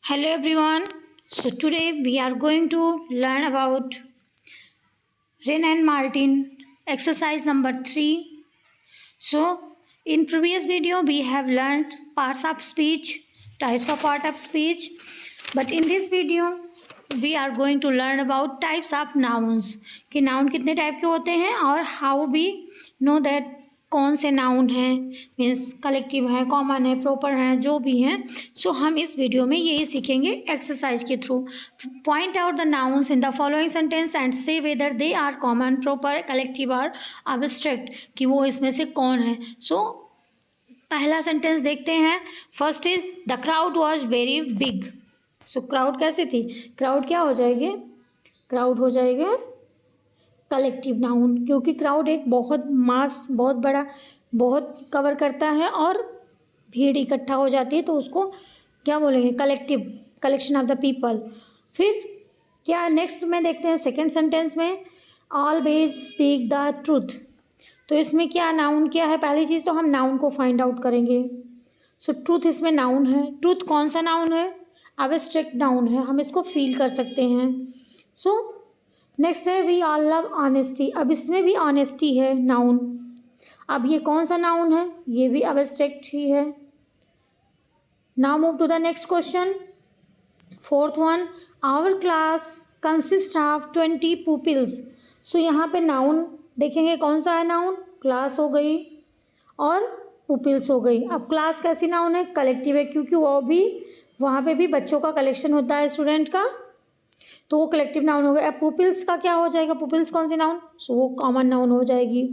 Hello everyone. So today we are going to learn about Wren and Martin exercise number 3. So in previous video we have learned parts of speech, types of part of speech, but in this video we are going to learn about types of nouns कि noun कितने type के होते हैं और how we know that कौन से noun हैं, means collective हैं, कॉमन है, प्रॉपर हैं, जो भी हैं. सो हम इस वीडियो में यही सीखेंगे एक्सरसाइज के through. Point out the nouns in the following sentence and say whether they are common, proper, collective और अब्स्ट्रैक्ट, कि वो इसमें से कौन है. सो पहला सेंटेंस देखते हैं. First is the crowd was very big. So crowd कैसे थी? क्राउड क्या हो जाएगी? क्राउड हो जाएगा कलेक्टिव नाउन, क्योंकि क्राउड एक बहुत मास, बहुत बड़ा, बहुत कवर करता है और भीड़ इकट्ठा हो जाती है, तो उसको क्या बोलेंगे? Collective, collection of the people. फिर क्या नेक्स्ट में देखते हैं सेकंड सेंटेंस में, ऑलवेज स्पीक द ट्रूथ. तो इसमें क्या नाउन क्या है? पहली चीज़ तो हम नाउन को फाइंड आउट करेंगे. सो ट्रूथ इसमें नाउन है. ट्रूथ कौन सा नाउन है? एब्स्ट्रैक्ट नाउन है, हम इसको फील कर सकते हैं. सो नेक्स्ट है वी ऑल लव ऑनेस्टी. अब इसमें भी ऑनेस्टी है नाउन. अब ये कौन सा नाउन है? ये भी एब्स्ट्रैक्ट ही है. Now move to the next question. Fourth one, our class consist of 20 pupils. So यहाँ पे नाउन देखेंगे कौन सा है नाउन? क्लास हो गई और पुपिल्स हो गई. अब क्लास कैसी नाउन है? कलेक्टिव है, क्योंकि वो भी वहाँ पे भी बच्चों का कलेक्शन होता है, स्टूडेंट का, तो वो कलेक्टिव नाउन हो गया. अब पुपिल्स का क्या हो जाएगा? पुपिल्स कौन सी नाउन? सो वो कॉमन नाउन हो जाएगी.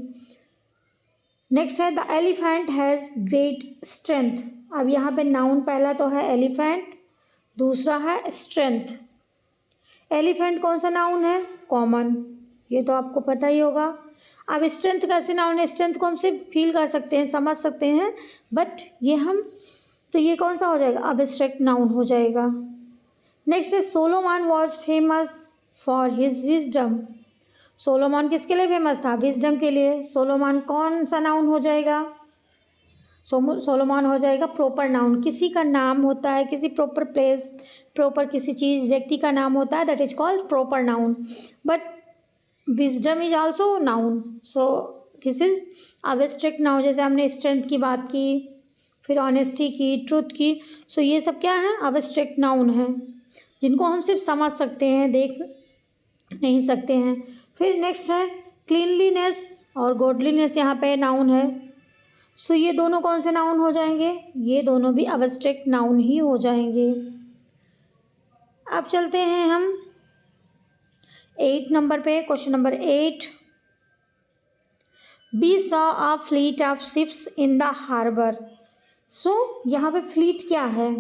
नेक्स्ट है the elephant has great strength. अब यहाँ पे नाउन पहला तो है एलिफेंट, दूसरा है स्ट्रेंथ. एलिफेंट कौन सा नाउन है? कॉमन, ये तो आपको पता ही होगा. अब स्ट्रेंथ कैसे नाउन है? स्ट्रेंथ को हम सिर्फ फील कर सकते हैं, समझ सकते हैं, बट ये हम, तो ये कौन सा हो जाएगा? अब एब्स्ट्रैक्ट नाउन हो जाएगा. नेक्स्ट है Solomon was famous for his wisdom. Solomon किसके लिए फेमस था? विजडम के लिए. सोलोमन कौन सा नाउन हो जाएगा? सोलोमन हो जाएगा प्रॉपर नाउन. किसी का नाम होता है, किसी प्रॉपर प्लेस, प्रॉपर किसी चीज़, व्यक्ति का नाम होता है, that is called proper noun. But wisdom is also known. So this is abstract noun. जैसे हमने स्ट्रेंथ की बात की, फिर ऑनेस्टी की, ट्रूथ की. सो ये सब क्या है? एब्स्ट्रैक्ट नाउन है, जिनको हम सिर्फ समझ सकते हैं, देख नहीं सकते हैं. फिर नेक्स्ट है क्लीनलीनेस और गॉडलीनेस. यहाँ पे नाउन है. सो ये दोनों कौन से नाउन हो जाएंगे? ये दोनों भी एब्स्ट्रैक्ट नाउन ही हो जाएंगे. अब चलते हैं हम 8 नंबर पे. Question number 8, we saw a fleet of ships in the harbour. So यहाँ पे फ्लीट क्या है?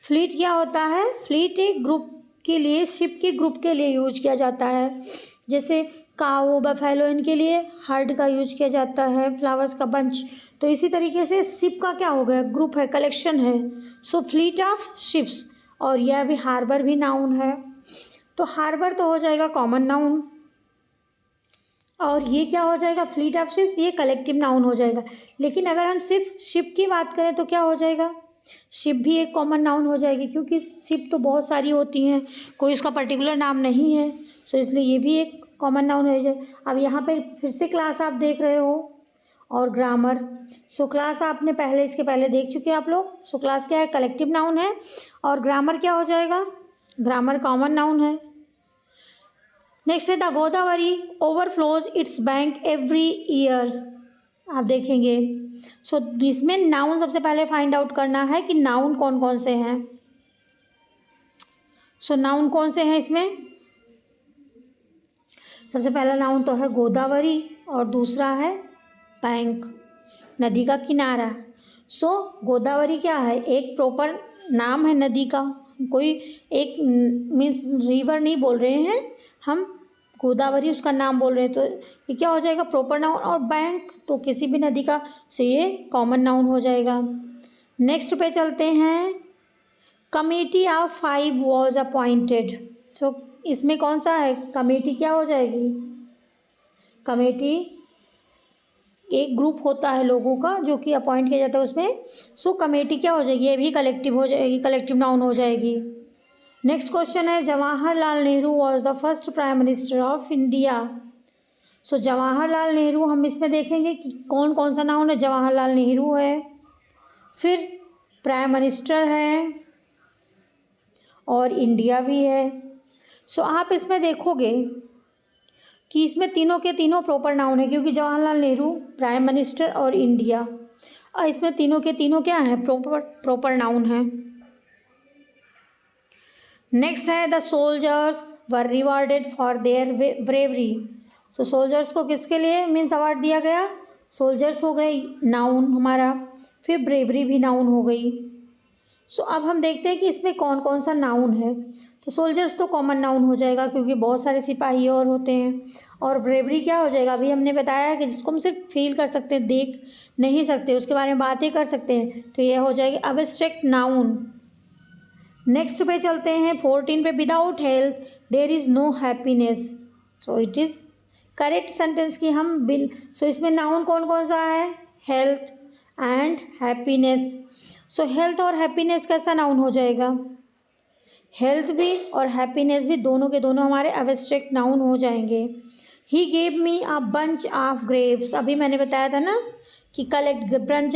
फ्लीट क्या होता है? फ्लीट एक ग्रुप के लिए, शिप के ग्रुप के लिए यूज किया जाता है. जैसे काऊ, बफेलो, इनके लिए हर्ड का यूज किया जाता है, फ्लावर्स का बंच. तो इसी तरीके से शिप का क्या हो गया? ग्रुप है, कलेक्शन है. सो फ्लीट ऑफ शिप्स. और यह भी हार्बर भी नाउन है, तो हार्बर तो हो जाएगा कॉमन नाउन. और ये क्या हो जाएगा? फ्लीट ऑफ शिप्स, ये कलेक्टिव नाउन हो जाएगा. लेकिन अगर हम सिर्फ शिप की बात करें तो क्या हो जाएगा? शिप भी एक कॉमन नाउन हो जाएगी, क्योंकि शिप तो बहुत सारी होती हैं, कोई उसका पर्टिकुलर नाम नहीं है. सो इसलिए ये भी एक कॉमन नाउन हो जाए. अब यहाँ पे फिर से क्लास आप देख रहे हो और ग्रामर. सो क्लास आपने पहले, इसके पहले देख चुके हैं आप लोग. सो क्लास क्या है? कलेक्टिव नाउन है. और ग्रामर क्या हो जाएगा? ग्रामर कॉमन नाउन है. नेक्स्ट है the Godavari overflows it's bank every year. आप देखेंगे. सो इसमें नाउन सबसे पहले फाइंड आउट करना है कि नाउन कौन कौन से हैं. सो नाउन कौन से हैं इसमें? सबसे पहला नाउन तो है गोदावरी और दूसरा है बैंक, नदी का किनारा. सो गोदावरी क्या है? एक प्रॉपर नाम है नदी का. कोई एक मीन्स रिवर नहीं बोल रहे हैं हम, गोदावरी उसका नाम बोल रहे हैं. तो ये क्या हो जाएगा? Proper noun. और बैंक तो किसी भी नदी का, सो ये कॉमन नाउन हो जाएगा. नेक्स्ट पे चलते हैं. Committee of 5 was appointed. So इसमें कौन सा है? कमेटी क्या हो जाएगी? कमेटी एक ग्रुप होता है लोगों का जो कि अपॉइंट किया जाता है उसमें। सो कमेटी क्या हो जाएगी, ये भी कलेक्टिव हो जाएगी, कलेक्टिव नाउन हो जाएगी। नेक्स्ट क्वेश्चन है, Jawaharlal Nehru was the first prime minister of India. So Jawaharlal Nehru, हम इसमें देखेंगे कि कौन कौन सा नाउन है। जवाहरलाल नेहरू है, फिर प्राइम मिनिस्टर है और इंडिया भी है। सो आप इसमें देखोगे कि इसमें तीनों के तीनों प्रॉपर नाउन है, क्योंकि जवाहरलाल नेहरू, प्राइम मिनिस्टर और इंडिया, और इसमें तीनों के तीनों क्या हैं, प्रॉपर नाउन है। नेक्स्ट है, the soldiers were rewarded for their bravery. So soldiers को किसके लिए मीन्स अवार्ड दिया गया, सोल्जर्स हो गई नाउन हमारा, फिर ब्रेवरी भी नाउन हो गई। सो अब हम देखते हैं कि इसमें कौन कौन सा नाउन है। तो सोल्जर्स तो कॉमन नाउन हो जाएगा क्योंकि बहुत सारे सिपाही और होते हैं, और ब्रेवरी क्या हो जाएगा, अभी हमने बताया कि जिसको हम सिर्फ फील कर सकते हैं, देख नहीं सकते, उसके बारे में बातें कर सकते हैं, तो यह हो जाएगी एब्स्ट्रैक्ट नाउन। नेक्स्ट पे चलते हैं 14 पे, without health there is no happiness. So it is correct sentence कि हम बिन, सो इसमें नाउन कौन कौन सा है, health and happiness. So health और हैप्पीनेस कैसा नाउन हो जाएगा, हेल्थ भी और हैप्पीनेस भी दोनों के दोनों हमारे एब्स्ट्रैक्ट नाउन हो जाएंगे। He gave me a bunch of grapes, अभी मैंने बताया था ना कि collect bunch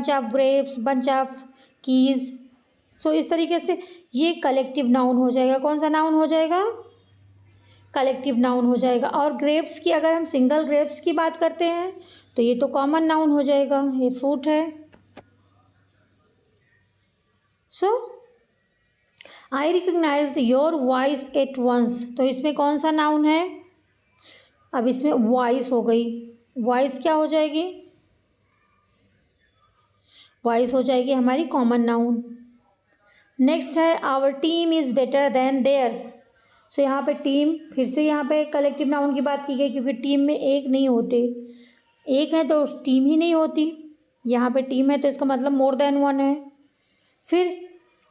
of grapes, bunch of keys. So इस तरीके से ये कलेक्टिव नाउन हो जाएगा। कौन सा नाउन हो जाएगा, कलेक्टिव नाउन हो जाएगा। और ग्रेप्स की अगर हम सिंगल ग्रेप्स की बात करते हैं तो ये तो कॉमन नाउन हो जाएगा, ये फ्रूट है। So I recognised your voice at once, तो इसमें कौन सा नाउन है, अब इसमें वॉइस हो गई, वॉइस क्या हो जाएगी, वॉइस हो जाएगी हमारी कॉमन नाउन। नेक्स्ट है, our team is better than theirs. So यहाँ पे टीम, फिर से यहाँ पे कलेक्टिव नाउन की बात की गई क्योंकि टीम में एक नहीं होते, एक है तो टीम ही नहीं होती, यहाँ पे टीम है तो इसका मतलब मोर देन वन है। फिर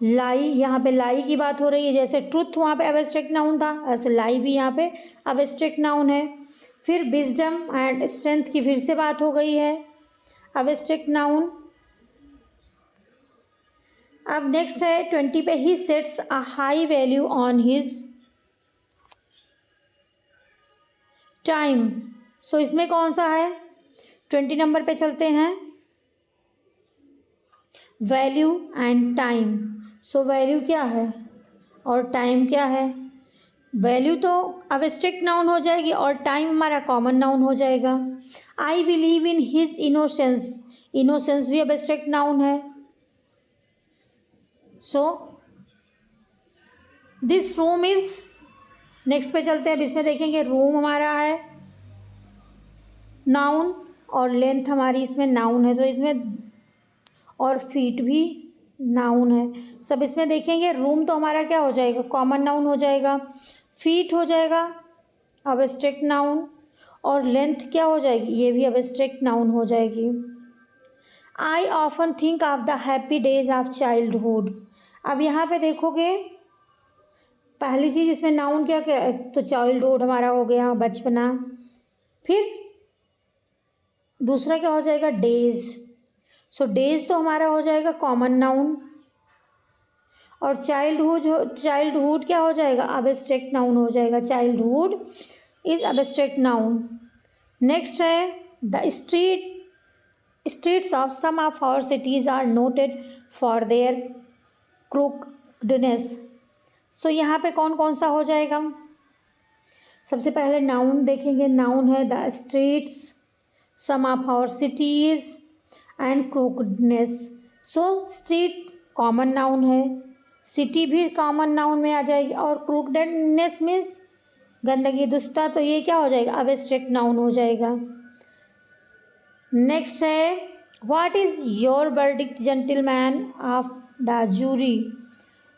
लाई, यहाँ पे लाई की बात हो रही है, जैसे ट्रुथ वहाँ पे एब्स्ट्रैक्ट नाउन था, ऐसे लाई भी यहाँ पे एब्स्ट्रैक्ट नाउन है। फिर विजडम एंड स्ट्रेंथ की फिर से बात हो गई है, एब्स्ट्रैक्ट नाउन। अब नेक्स्ट है 20 पे, he sets a high value on his time. So इसमें कौन सा है, 20 नंबर पे चलते हैं, value and time. So value क्या है और टाइम क्या है, वैल्यू तो एब्स्ट्रैक्ट नाउन हो जाएगी और टाइम हमारा कॉमन नाउन हो जाएगा। I believe in his innocence, innocence भी एब्स्ट्रैक्ट नाउन है। So this room is, next पे चलते हैं, अब इसमें देखेंगे रूम हमारा है नाउन और लेंथ हमारी इसमें नाउन है, तो इसमें और फीट भी नाउन है। सब इसमें देखेंगे, रूम तो हमारा क्या हो जाएगा, कॉमन नाउन हो जाएगा, फीट हो जाएगा एब्स्ट्रैक्ट नाउन, और लेंथ क्या हो जाएगी, ये भी एब्स्ट्रैक्ट नाउन हो जाएगी। I often think of the happy days of childhood. अब यहाँ पे देखोगे पहली चीज़ इसमें नाउन क्या क्या, तो चाइल्डहुड हमारा हो गया बचपना, फिर दूसरा क्या हो जाएगा, डेज। सो डेज तो हमारा हो जाएगा कॉमन नाउन, और चाइल्डहुड क्या हो जाएगा, एब्स्ट्रैक्ट नाउन हो जाएगा, childhood is abstract noun. Next है, the streets of some of our cities are noted for their crookedness. So यहाँ पे कौन कौन सा हो जाएगा, सबसे पहले नाउन देखेंगे, नाउन है the streets, some of our cities and crookedness. So street common noun है, सिटी भी कॉमन नाउन में आ जाएगी, और क्रूकडनेस मीन्स गंदगी दुष्टता, तो ये क्या हो जाएगा, एब्स्ट्रैक्ट नाउन हो जाएगा। नेक्स्ट है, what is your verdict gentleman of the jury.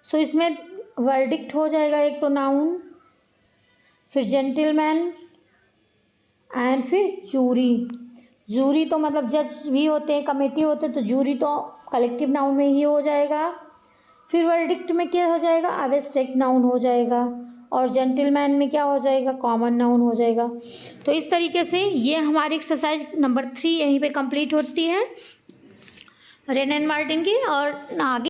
So इसमें वर्डिक्ट हो जाएगा एक तो नाउन, फिर जेंटलमैन एंड फिर जूरी। जूरी तो मतलब जज भी होते हैं, कमेटी होते हैं, तो जूरी तो कलेक्टिव नाउन में ही हो जाएगा। फिर वर्डिक्ट में क्या हो जाएगा, एब्स्ट्रैक्ट नाउन हो जाएगा, और जेंटलमैन में क्या हो जाएगा, कॉमन नाउन हो जाएगा। तो इस तरीके से ये हमारी एक्सरसाइज नंबर 3 यहीं पे कंप्लीट होती है रेन एंड मार्टिन की। और आगे